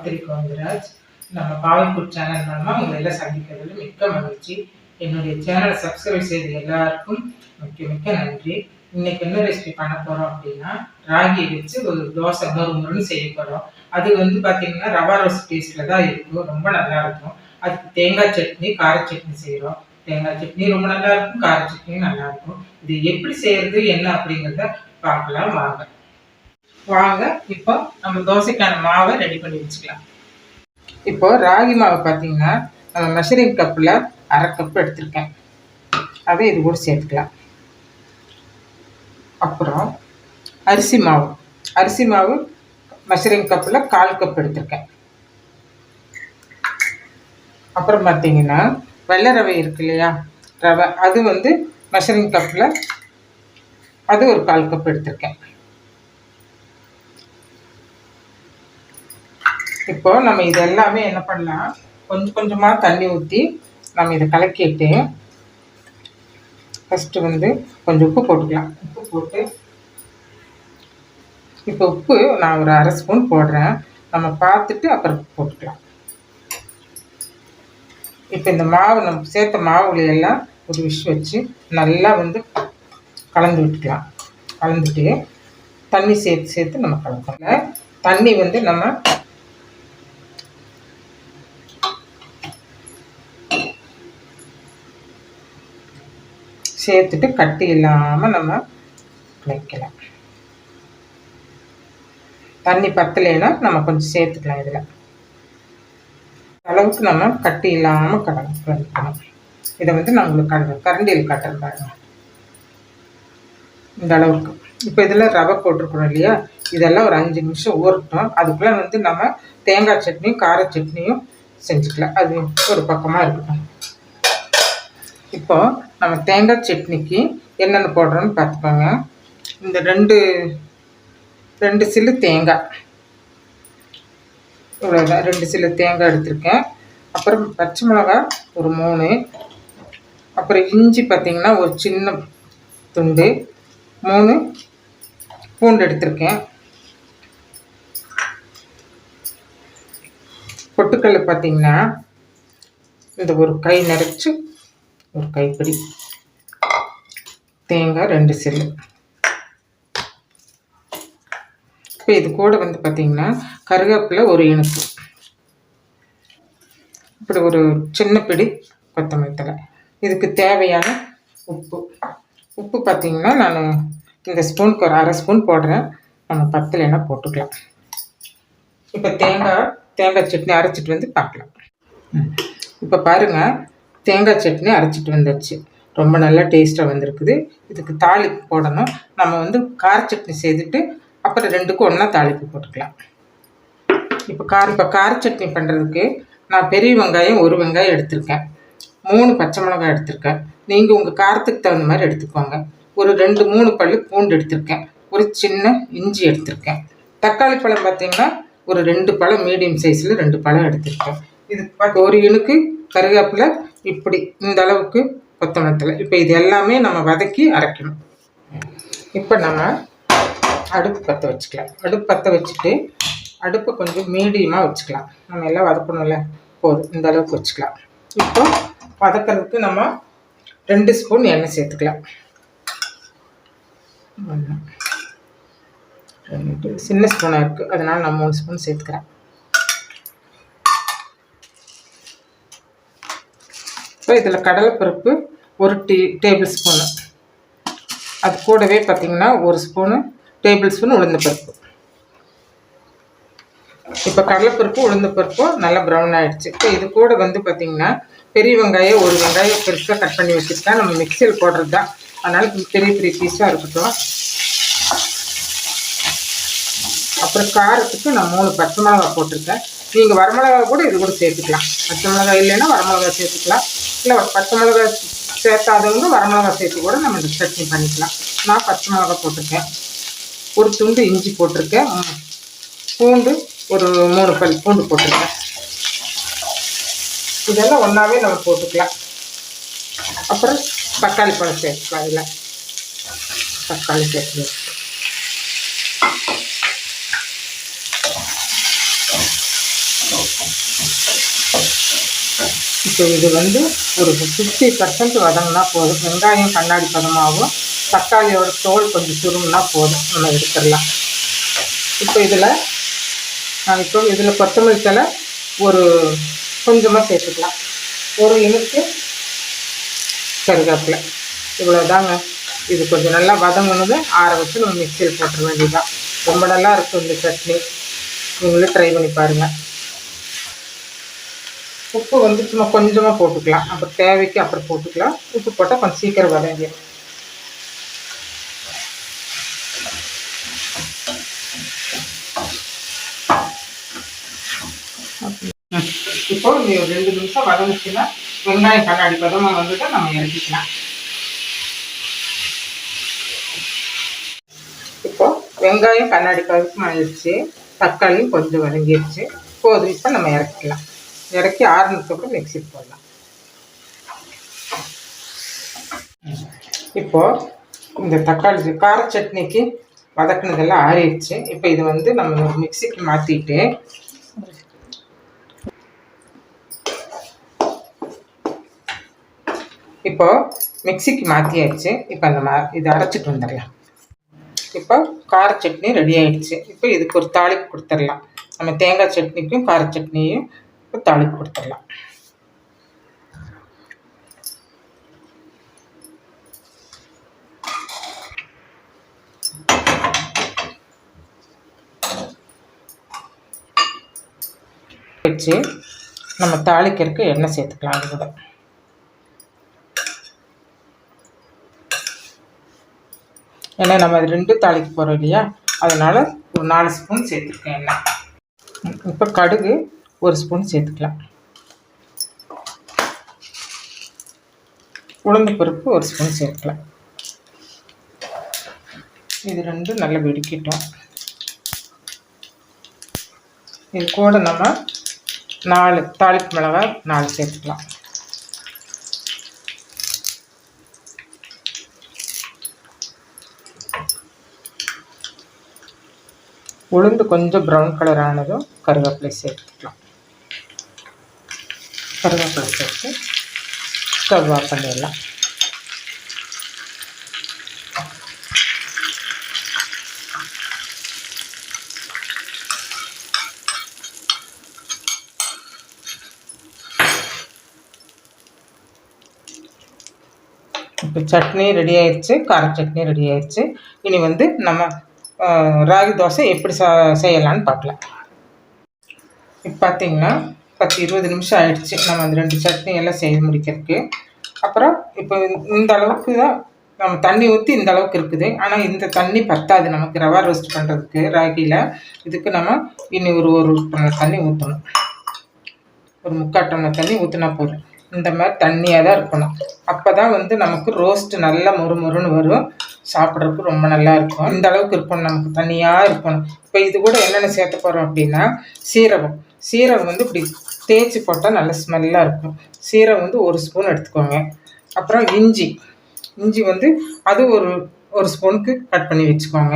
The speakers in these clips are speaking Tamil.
சாவித்திரி கோவிந்தராஜ். நம்ம பாவைக்கூர் சேனல் மூலமாக உங்களை எல்லாம் சந்திக்கிறதுல மிக்க மகிழ்ச்சி. என்னுடைய சேனலை சப்ஸ்கிரைப் செய்த எல்லாருக்கும் மிக்க மிக்க நன்றி. இன்னைக்கு என்ன ரெசிபி பண்ண போகிறோம் அப்படின்னா, ராகியை வச்சு ஒரு தோசை முறுமுறுன்னு செய்ய போகிறோம். அது பார்த்தீங்கன்னா ரவா ரோஸ்ட் டேஸ்ட்டில் தான் இருக்கும், ரொம்ப நல்லா இருக்கும். அதுக்கு தேங்காய் சட்னி, கார சட்னி செய்கிறோம். தேங்காய் சட்னி ரொம்ப நல்லா இருக்கும், கார சட்னியும் நல்லா இருக்கும். இது எப்படி செய்யறது என்ன அப்படிங்கிறத பார்க்கலாம் வாங்க. இப்போ நம்ம தோசைக்கான மாவை ரெடி பண்ணி வச்சுக்கலாம். இப்போ ராகி மாவு பார்த்தீங்கன்னா நம்ம மெஷரிங் கப்பில் 1/2 கப் எடுத்திருக்கேன். அதை இது கூட சேர்த்துக்கலாம். அப்புறம் அரிசி மாவு மெஷரிங் கப்பில் 1/4 கப் எடுத்திருக்கேன். அப்புறம் பார்த்தீங்கன்னா வெள்ளை ரவை இருக்கு இல்லையா, ரவை அது மெஷரிங் கப்பில் அது ஒரு 1/4 கப் எடுத்திருக்கேன். இப்போ நம்ம இது எல்லாமே என்ன பண்ணலாம், கொஞ்சம் கொஞ்சமாக தண்ணி ஊற்றி நம்ம இதை கலக்கிட்டு ஃபஸ்ட்டு கொஞ்சம் உப்பு போட்டுக்கலாம். உப்பு போட்டு இப்போ உப்பு நான் ஒரு 1/2 ஸ்பூன் போடுறேன். நம்ம பார்த்துட்டு அப்புறம் போட்டுக்கலாம். இப்போ இந்த மாவு நம்ம சேர்த்த மாவுலையெல்லாம் ஒரு விஷ் வச்சு நல்லா கலந்து விட்டுக்கலாம். கலந்துட்டு தண்ணி சேர்த்து நம்ம கலக்கணும். தண்ணி நம்ம சேர்த்துட்டு கட்டி இல்லாமல் நம்ம வைக்கலாம். தண்ணி பத்தலைன்னா நம்ம கொஞ்சம் சேர்த்துக்கலாம். இதில் அளவுக்கு நம்ம கட்டி இல்லாமல் கலக்கணும். இதை நான் உங்களுக்கு கரண்டியில் காட்டுறேன் பாருங்க. இந்த அளவுக்கு. இப்போ இதில் ரவை போட்டிருக்கணும் இல்லையா, இதெல்லாம் ஒரு 5 நிமிஷம் ஊறட்டும். அதுக்குள்ளே நம்ம தேங்காய் சட்னியும் கார சட்னியும் செஞ்சுக்கலாம். அது ஒரு பக்கமாக இருக்கட்டும். இப்போ நம்ம தேங்காய் சட்னிக்கு என்னென்ன போடுறோன்னு பார்த்துக்கோங்க. இந்த ரெண்டு சில்லு தேங்காய், இவ்வளோதான். 2 சில்லு தேங்காய் எடுத்திருக்கேன். அப்புறம் பச்சை மிளகாய் ஒரு 3, அப்புறம் இஞ்சி பார்த்திங்கன்னா ஒரு சின்ன துண்டு, 3 பூண்டு எடுத்திருக்கேன். பொட்டுக்கல்ல பார்த்திங்கன்னா இந்த ஒரு கை நிறைச்சி ஒரு கைப்பிடி, தேங்காய் 2 சில்லு. இப்போ இது கூட பார்த்திங்கன்னா கருவேப்பிலை ஒரு இனுப்பு, இப்படி ஒரு சின்ன பிடி கொத்தமல்லி தழை. இதுக்கு தேவையான உப்பு பார்த்திங்கன்னா நான் இந்த ஸ்பூனுக்கு ஒரு 1/2 ஸ்பூன் போடுறேன். நம்ம 10 போட்டுக்கலாம். இப்போ தேங்காய் சட்னி அரைச்சிட்டு பார்க்கலாம். இப்போ பாருங்கள், தேங்காய் சட்னி அரைச்சிட்டு வந்துடுச்சு. ரொம்ப நல்லா டேஸ்ட்டாக வந்திருக்குது. இதுக்கு தாளிப்பு போடணும். நம்ம கார சட்னி செய்துட்டு அப்புறம் 2க்கும் ஒன்றா தாளிப்பு போட்டுக்கலாம். இப்போ கார சட்னி பண்ணுறதுக்கு நான் பெரிய வெங்காயம் 1 வெங்காயம் எடுத்திருக்கேன். 3 பச்சை மிளகாய் எடுத்திருக்கேன். நீங்கள் உங்கள் காரத்துக்கு தகுந்த மாதிரி எடுத்துக்கோங்க. ஒரு 2-3 பல் பூண்டு எடுத்திருக்கேன். ஒரு சின்ன இஞ்சி எடுத்திருக்கேன். தக்காளி பழம் பார்த்திங்கன்னா ஒரு 2 பழம் மீடியம் சைஸில் 2 பழம் எடுத்திருக்கேன். இதுக்கு ஒரு இனுக்கு கருவேப்பிலை, இப்படி இந்த அளவுக்கு கொத்தமல்லி தழை. இப்போ இது எல்லாமே நம்ம வதக்கி அரைக்கணும். இப்போ நம்ம அடுப்பு பற்ற வச்சுக்கலாம். அடுப்பு பற்ற வச்சுட்டு அடுப்பை கொஞ்சம் மீடியமாக வச்சுக்கலாம். நம்ம எல்லாம் வதக்கணும்ல, போதும், இந்த அளவுக்கு வச்சுக்கலாம். இப்போ வதக்கிறதுக்கு நம்ம 2 ஸ்பூன் எண்ணெய் சேர்த்துக்கலாம். 2 சின்ன ஸ்பூனாக இருக்குது, அதனால் நான் 3 ஸ்பூன் சேர்த்துக்கிறேன். இப்போ இதில் கடலைப்பருப்பு ஒரு டேபிள் ஸ்பூனு, அது கூடவே பார்த்திங்கன்னா 1 டேபிள் ஸ்பூன் உளுந்தப்பருப்பு. இப்போ கடலைப்பருப்பு உளுந்தப்பருப்பும் நல்லா ப்ரௌன் ஆகிடுச்சு. இப்போ இது கூட பார்த்திங்கன்னா பெரிய வெங்காயம் 1 வெங்காயம் பெருசாக கட் பண்ணி வச்சுருக்கேன். நம்ம மிக்சியில் போடுறது தான், அதனால் பெரிய பீஸாக இருக்கட்டும். அப்புறம் காரத்துக்கு நான் 3 பச்சை மிளகாய் போட்டிருக்கேன். நீங்கள் வரமிளகா கூட இது கூட சேர்த்துக்கலாம். பச்சை மிளகாய் இல்லைன்னா வரமிளகா சேர்த்துக்கலாம். இல்லை பச்சை மிளகாய் சேர்த்தாதவங்க வரமிளகா சேர்த்து கூட நம்ம இந்த சட்னி பண்ணிக்கலாம். நான் பச்சை மிளகாய் போட்டிருக்கேன். ஒரு துண்டு இஞ்சி போட்டிருக்கேன். பூண்டு ஒரு 3 பல் பூண்டு போட்டிருக்கேன். இதெல்லாம் ஒன்றாவே நம்ம போட்டுக்கலாம். அப்புறம் தக்காளி பழம் சேர்த்துக்கலாம். இதில் தக்காளி சேர்த்து இப்போ இது வந்து ஒரு 50% வதங்கினா போதும். வெங்காயம் கண்ணாடி பதமாகவும் தக்காளியோட தோல் கொஞ்சம் சுருங்கினா போதும், நம்ம எடுத்துடலாம். இப்போ இதில் கொத்தமல்லி தழை ஒரு கொஞ்சமாக சேர்த்துக்கலாம், ஒரு இனுக்கு கருவேப்பிலை, இவ்வளோதாங்க. இது கொஞ்சம் நல்லா வதங்கினது ஆற வச்சு நம்ம மிக்சியில் போட்டுற வேண்டியதுதான். ரொம்ப நல்லா இருக்கும் இந்த சட்னி, நீங்களும் ட்ரை பண்ணி பாருங்கள். உப்பு வந்து சும்மா கொஞ்சமாக போட்டுக்கலாம், அப்புறம் தேவைக்கு அப்புறம் போட்டுக்கலாம். உப்பு போட்டால் கொஞ்சம் சீக்கிரம் வதங்கிடும். இப்போ 2 நிமிஷம் வதங்கிச்சுன்னா வெங்காயம் கண்ணாடி பதமாக வந்துட்டு நம்ம இறக்கிக்கலாம். இப்போ வெங்காயம் கண்ணாடி பதமாக ஆயிடுச்சு, தக்காளியும் கொஞ்சம் வதங்கிடுச்சு, போதும். இப்போ நம்ம இறக்கிக்கலாம். இறக்கி ஆறுனதுக்கப்புறம் மிக்சிக்கு போடலாம். இப்போது இந்த தக்காளி கார சட்னிக்கு வதக்குனதெல்லாம் ஆறிடுச்சு. இப்போ இது வந்து நம்ம மிக்சிக்கு மாற்றிட்டு இப்போ மிக்சிக்கு மாற்றியாச்சு. இப்போ இதை அரைச்சிட்டு வந்துடலாம். இப்போ கார சட்னி ரெடி ஆகிடுச்சு. இப்போ இதுக்கு ஒரு தாளிப்பு கொடுத்துடலாம். நம்ம தேங்காய் சட்னிக்கும் கார சட்னியும் இப்போ தாளிப்பு கொடுத்துடலாம். வச்சு நம்ம தாளிக்கிறதுக்கு எண்ணெய் சேர்த்துக்கலாம். அது கூட ஏன்னா நம்ம அது 2 தாளிக்கு போகிறோம் இல்லையா, அதனால் ஒரு 4 ஸ்பூன் சேர்த்துருக்கேன் எண்ணெய். இப்போ கடுகு 1 ஸ்பூன் சேர்த்துக்கலாம். உளுந்து பருப்பு 1 ஸ்பூன் சேர்க்கலாம். இது 2 நல்லா வெடிக்கிட்டோம். இது கூட நம்ம 4 தாளிப்பு மிளகாய் 4 சேர்த்துக்கலாம். உளுந்து கொஞ்சம் ப்ரௌன் கலர் ஆனதும் கருவேப்பிலை சேர்த்துக்கலாம். கருவேப்பிலை சேர்த்து ஸ்டவ் ஆஃப் பண்ணிடலாம். இப்போ சட்னி ரெடி ஆயிடுச்சு, கார சட்னி ரெடி ஆயிடுச்சு. இனி வந்து நம்ம ராகி தோசை எப்படி செய்யலான்னு பார்க்கலாம். இப்போ பார்த்தீங்கன்னா 10-20 நிமிஷம் ஆயிடுச்சு நம்ம அந்த 2 சட்னி எல்லாம் செய்ய முடிக்கிறதுக்கு. அப்புறம் இப்போ இந்த அளவுக்கு தான் நம்ம தண்ணி ஊற்றி இந்த அளவுக்கு இருக்குது. ஆனால் இந்த தண்ணி பத்தாது நமக்கு ரவா ரோஸ்ட் பண்ணுறதுக்கு ராகியில். இதுக்கு நம்ம இனி ஒரு டம்ளர் தண்ணி ஊற்றணும். ஒரு 3/4 டம்ளர் தண்ணி ஊற்றினா போதும். இந்த மாதிரி தண்ணியாக தான் இருக்கணும். அப்போ தான் வந்து நமக்கு ரோஸ்ட்டு நல்லா மொறுன்னு வரும், சாப்பிட்றதுக்கு ரொம்ப நல்லா இருக்கும். இந்த அளவுக்கு இருக்கணும், நமக்கு தண்ணியாக இருக்கணும். இப்போ இது கூட என்னென்ன சேர்த்த போகிறோம் அப்படின்னா, சீரகம் வந்து இப்படி தேய்ச்சி போட்டால் நல்ல ஸ்மெல்லாக இருக்கும். சீரகம் வந்து 1 ஸ்பூன் எடுத்துக்கோங்க. அப்புறம் இஞ்சி வந்து அது ஒரு ஸ்பூனுக்கு கட் பண்ணி வச்சுக்கோங்க.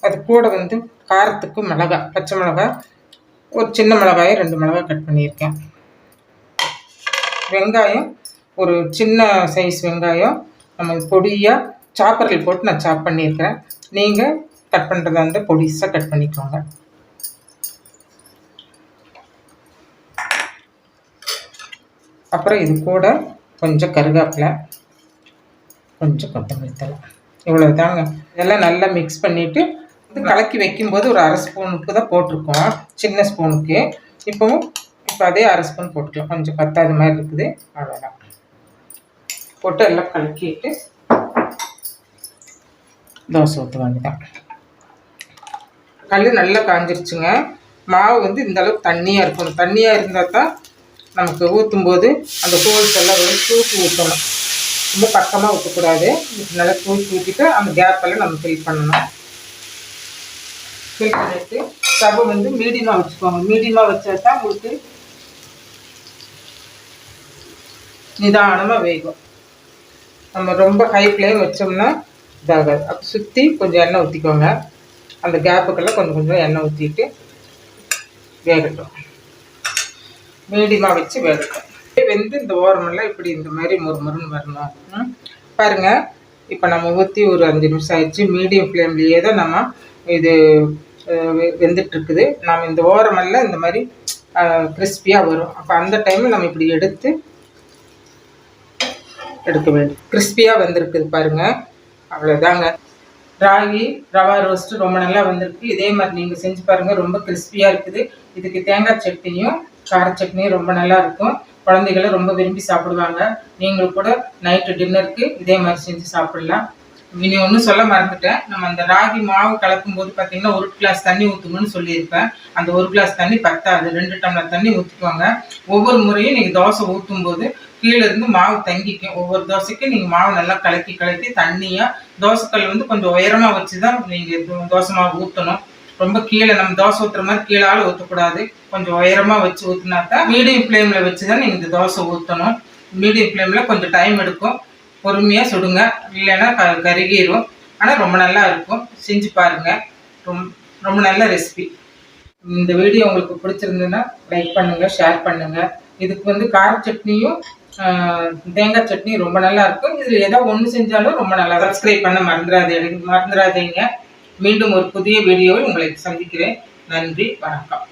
அது கூட வந்து காரத்துக்கு மிளகாய், பச்சை மிளகாய், ஒரு சின்ன மிளகாயை 2 மிளகாய் கட் பண்ணியிருக்கேன். வெங்காயம் ஒரு சின்ன சைஸ் வெங்காயம் நம்ம பொடியாக சாப்பரில் போட்டு நான் சாப் பண்ணியிருக்கிறேன். நீங்கள் கட் பண்ணுறதா இருந்தால் பொடிசாக கட் பண்ணிக்கோங்க. அப்புறம் இது கூட கொஞ்சம் கருவேப்பிலை, கொஞ்சம் கொத்தமல்லி தழை, இவ்வளோ தாங்க. இதெல்லாம் நல்லா மிக்ஸ் பண்ணிவிட்டு கலக்கி வைக்கும்போது ஒரு 1/2 ஸ்பூனுக்கு தான் போட்டிருக்கோம், சின்ன ஸ்பூனுக்கு. இப்போ அதே 1/2 ஸ்பூன் போட்டுக்கலாம், கொஞ்சம் பத்தாத மாதிரி இருக்குது, அவ்வளோதான். போட்டு எல்லாம் கலக்கிட்டு தோசை ஊற்ற வேண்டியதான். கல் நல்லா காஞ்சிருச்சுங்க. மாவு வந்து இந்த அளவுக்கு தண்ணியாக இருக்கணும். தண்ணியாக இருந்தால் தான் நமக்கு ஊற்றும்போது அந்த ஹோல்ஸ் எல்லாம் தூக்கி ஊற்றணும். ரொம்ப பக்கமாக ஊற்றக்கூடாது. நல்லா தூக்கி ஊற்றிட்டு அந்த கேப்பெல்லாம் நம்ம ஃபில் பண்ணணும். ஃபில் பண்ணிவிட்டு ஸ்டவ் வந்து மீடியமாக வச்சுக்கோங்க. மீடியமாக வச்சா தான் உங்களுக்கு நிதானமாக வேகும். நம்ம ரொம்ப ஹை ஃப்ளேம் வச்சோம்னா இதாகாது. அப்போ சுற்றி கொஞ்சம் எண்ணெய் ஊற்றிக்கோங்க. அந்த கேப்புக்கெல்லாம் கொஞ்சம் எண்ணெய் ஊற்றிட்டு வேகட்டும். மீடியமாக வச்சு வேகட்டும். வெந்து இந்த ஓரமெல்லாம் இப்படி இந்த மாதிரி முறுமுறுன்னு வரணும். பாருங்கள், இப்போ நம்ம ஊற்றி ஒரு 5 நிமிஷம் ஆயிடுச்சு. மீடியம் ஃப்ளேம்லேயே தான் நம்ம இது வெந்துட்டுருக்குது. நம்ம இந்த ஓரமெல்லாம் இந்த மாதிரி கிறிஸ்பியாக வரும். அப்போ அந்த டைமில் நம்ம இப்படி எடுக்க வேண்டும். கிறிஸ்பியாக வந்திருக்குது பாருங்கள், அவ்வளோதாங்க. ராகி ரவா ரோஸ்ட்டு ரொம்ப நல்லா வந்திருக்கு. இதே மாதிரி நீங்கள் செஞ்சு பாருங்கள், ரொம்ப கிறிஸ்பியாக இருக்குது. இதுக்கு தேங்காய் சட்னியும் கார சட்னியும் ரொம்ப நல்லா இருக்கும். குழந்தைகளை ரொம்ப விரும்பி சாப்பிடுவாங்க. நீங்களும் கூட நைட்டு டின்னருக்கு இதே மாதிரி செஞ்சு சாப்பிடலாம். இனி ஒன்றும் சொல்ல மறந்துட்டேன். நம்ம அந்த ராகி மாவு கலக்கும் போது பார்த்தீங்கன்னா 1 கிளாஸ் தண்ணி ஊற்றணும்னு சொல்லியிருப்பேன். அந்த 1 கிளாஸ் தண்ணி பத்தாது, 2 டம்ளர் தண்ணி ஊற்றிக்குவாங்க. ஒவ்வொரு முறையும் நீங்கள் தோசை ஊற்றும் போது கீழே இருந்து மாவு தங்கிக்கும். ஒவ்வொரு தோசைக்கும் நீங்கள் மாவு நல்லா கலக்கி தண்ணியாக தோசைக்கல் வந்து கொஞ்சம் உயரமாக வச்சு தான் நீங்கள் தோசை மாவு ஊற்றணும். ரொம்ப கீழே நம்ம தோசை ஊற்றுற மாதிரி கீழால் ஊற்றக்கூடாது. கொஞ்சம் உயரமாக வச்சு ஊற்றினாக்கா மீடியம் ஃப்ளேமில் வச்சு தான் நீங்கள் இந்த தோசை ஊற்றணும். மீடியம் ஃப்ளேமில் கொஞ்சம் டைம் எடுக்கும். பொறுமையாக சுடுங்க, இல்லைன்னா கருகிரும். ஆனால் ரொம்ப நல்லா இருக்கும். செஞ்சு பாருங்கள், ரொம்ப நல்ல ரெசிபி. இந்த வீடியோ உங்களுக்கு பிடிச்சிருந்ததுன்னா லைக் பண்ணுங்கள், ஷேர் பண்ணுங்கள். இதுக்கு வந்து கார சட்னியும் தேங்காய் சட்னியும் ரொம்ப நல்லா இருக்கும். இதில் ஏதோ ஒன்று செஞ்சாலும் ரொம்ப நல்லா. சப்ஸ்கிரைப் பண்ண மறந்துடாதீங்க. மீண்டும் ஒரு புதிய வீடியோவில் உங்களை சந்திக்கிறேன். நன்றி, வணக்கம்.